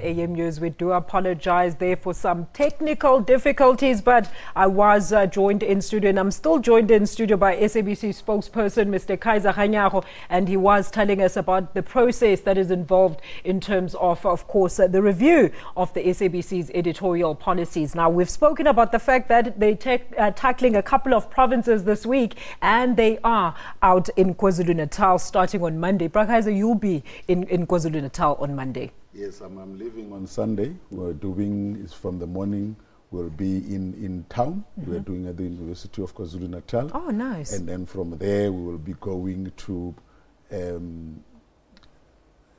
AM News. We do apologize there for some technical difficulties, but I was joined in studio, and I'm still joined in studio by SABC spokesperson Mr. Kaiser Hanyago, and he was telling us about the process that is involved in terms of course, the review of the SABC's editorial policies. Now, we've spoken about the fact that they're tackling a couple of provinces this week, and they are out in KwaZulu-Natal starting on Monday. Kaiser, you'll be in KwaZulu-Natal on Monday. Yes, I'm leaving on Sunday. We're doing is from the morning. We'll be in town. We're doing at the University of KwaZulu-Natal. Oh, nice. And then from there, we will be going to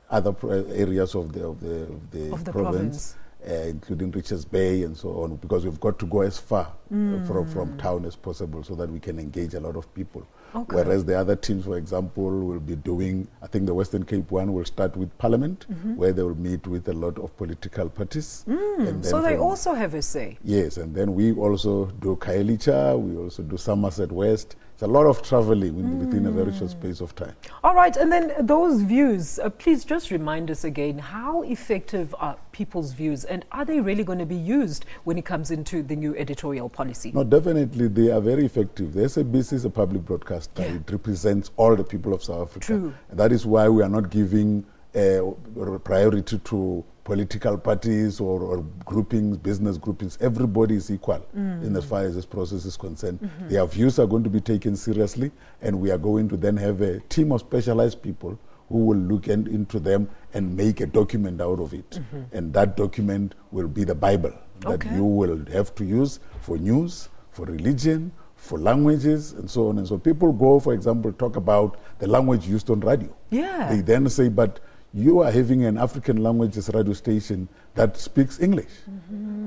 other areas of the province. Including Richards Bay and so on, because we've got to go as far from town as possible so that we can engage a lot of people. Okay. Whereas the other teams, for example, will be doing, I think the Western Cape one will start with Parliament, where they will meet with a lot of political parties. And then so they also have a say? Yes, and then we also do Khayelitsha, we also do Somerset West. It's a lot of traveling within a very short space of time. All right, and then those views, please just remind us again, how effective are people's views, and are they really going to be used when it comes into the new editorial policy? No, definitely they are very effective. The SABC is a public broadcaster. Yeah. It represents all the people of South Africa. True. And that is why we are not giving priority to political parties or groupings, business groupings. Everybody is equal in as far as this process is concerned. Their views are going to be taken seriously, and we are going to then have a team of specialized people who will look into them and make a document out of it. And that document will be the Bible that you will have to use for news, for religion, for languages, and so on. And so people go, for example, talk about the language used on radio. Yeah. They then say, but you are having an African languages radio station that speaks English.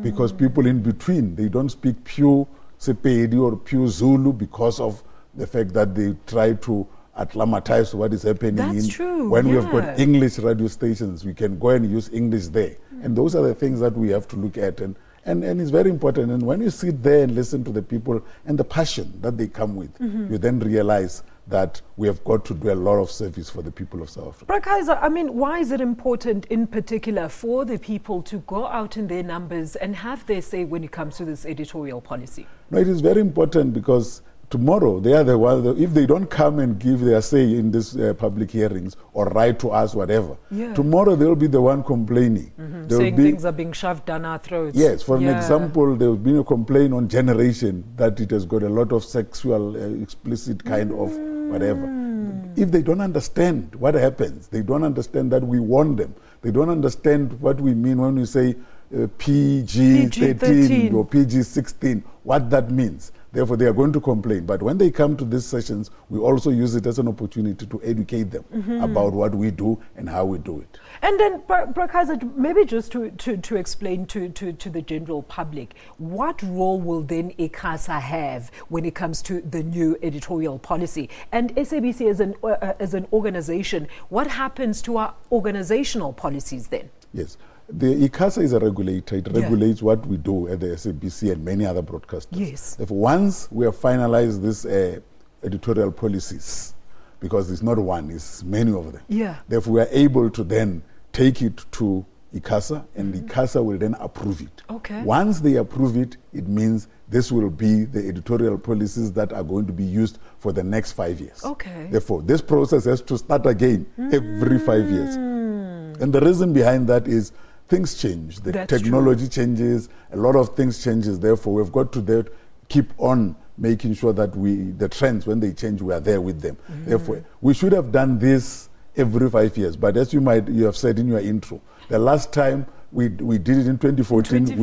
Because people in between, they don't speak pure Sepedi or pure Zulu because of the fact that they try to acclimatize what is happening. That's true. When we have got English radio stations, we can go and use English there. And those are the things that we have to look at. And it's very important. And when you sit there and listen to the people and the passion that they come with, you then realize that we have got to do a lot of service for the people of South Africa. Kaiser, I mean, why is it important in particular for the people to go out in their numbers and have their say when it comes to this editorial policy? No, it is very important because tomorrow they are the ones, if they don't come and give their say in these public hearings or write to us, whatever, tomorrow they'll be the one complaining. Saying things are being shoved down our throats. Yes, for an example, there has been a complaint on Generation that it has got a lot of sexual, explicit kind of whatever. If they don't understand what happens, they don't understand that we warn them, they don't understand what we mean when we say PG-13 or PG-16, what that means. Therefore, they are going to complain. But when they come to these sessions, we also use it as an opportunity to educate them about what we do and how we do it. And then, Kaiser, maybe just to explain to the general public, what role will then ICASA have when it comes to the new editorial policy? And SABC as an organization, what happens to our organizational policies then? Yes. The ICASA is a regulator. It regulates what we do at the SABC and many other broadcasters. Yes. Therefore, once we have finalized these editorial policies, because it's not one, it's many of them. Yeah. Therefore, we are able to then take it to ICASA, and ICASA will then approve it. Okay. Once they approve it, it means this will be the editorial policies that are going to be used for the next 5 years. Okay. Therefore, this process has to start again every 5 years. And the reason behind that is things change. The technology changes. A lot of things changes. Therefore, we've got to keep on making sure that the trends, when they change, we are there with them. Therefore, we should have done this every 5 years. But as you have said in your intro, the last time we did it in 2014,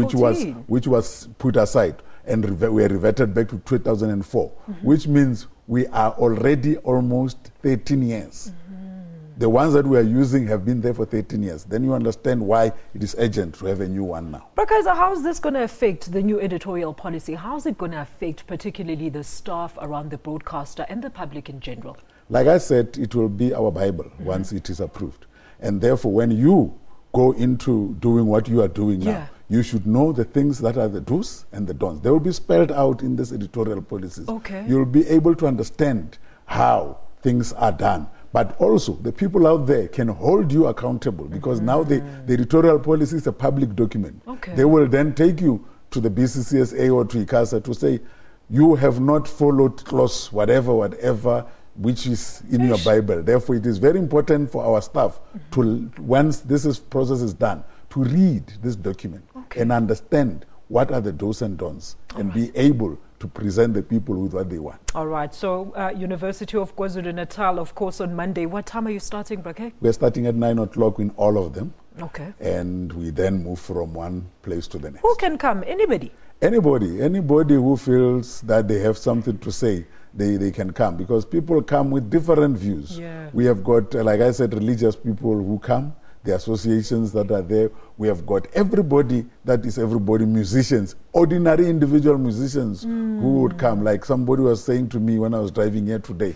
which was put aside, and we reverted back to 2004, which means we are already almost 13 years. The ones that we are using have been there for 13 years. Then you understand why it is urgent to have a new one now. Kaiser, how is this going to affect the new editorial policy? How is it going to affect particularly the staff around the broadcaster and the public in general? Like I said, it will be our Bible once it is approved. And therefore, when you go into doing what you are doing now, you should know the things that are the do's and the don'ts. They will be spelled out in this editorial policies. Okay. You'll be able to understand how things are done. But also, the people out there can hold you accountable because now the editorial policy is a public document. Okay. They will then take you to the BCCSA or to ICASA to say, you have not followed clause whatever, which is in your Bible. Therefore, it is very important for our staff to, once process is done, to read this document and understand what are the do's and don'ts and be able to present the people with what they want. All right. So, University of KwaZulu-Natal, of course, on Monday. What time are you starting, Brake? We're starting at 9 o'clock in all of them. Okay. And we then move from one place to the next. Who can come? Anybody? Anybody who feels that they have something to say, they can come, because people come with different views. Yeah. We have got, like I said, religious people who come, the associations that are there. We have got everybody, musicians, ordinary individual musicians who would come. Like somebody was saying to me when I was driving here today,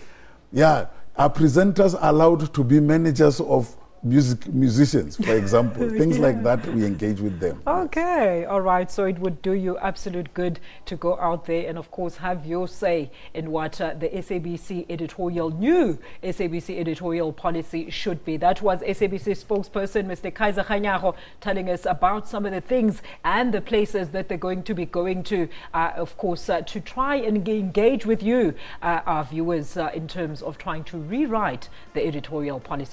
yeah, are presenters allowed to be managers of musicians, for example? Things like that, we engage with them. Okay, all right. So it would do you absolute good to go out there and, of course, have your say in what the SABC editorial, new SABC editorial policy should be. That was SABC spokesperson, Mr. Kaiser Kganyago, telling us about some of the things and the places that they're going to be going to, of course, to try and engage with you, our viewers, in terms of trying to rewrite the editorial policy.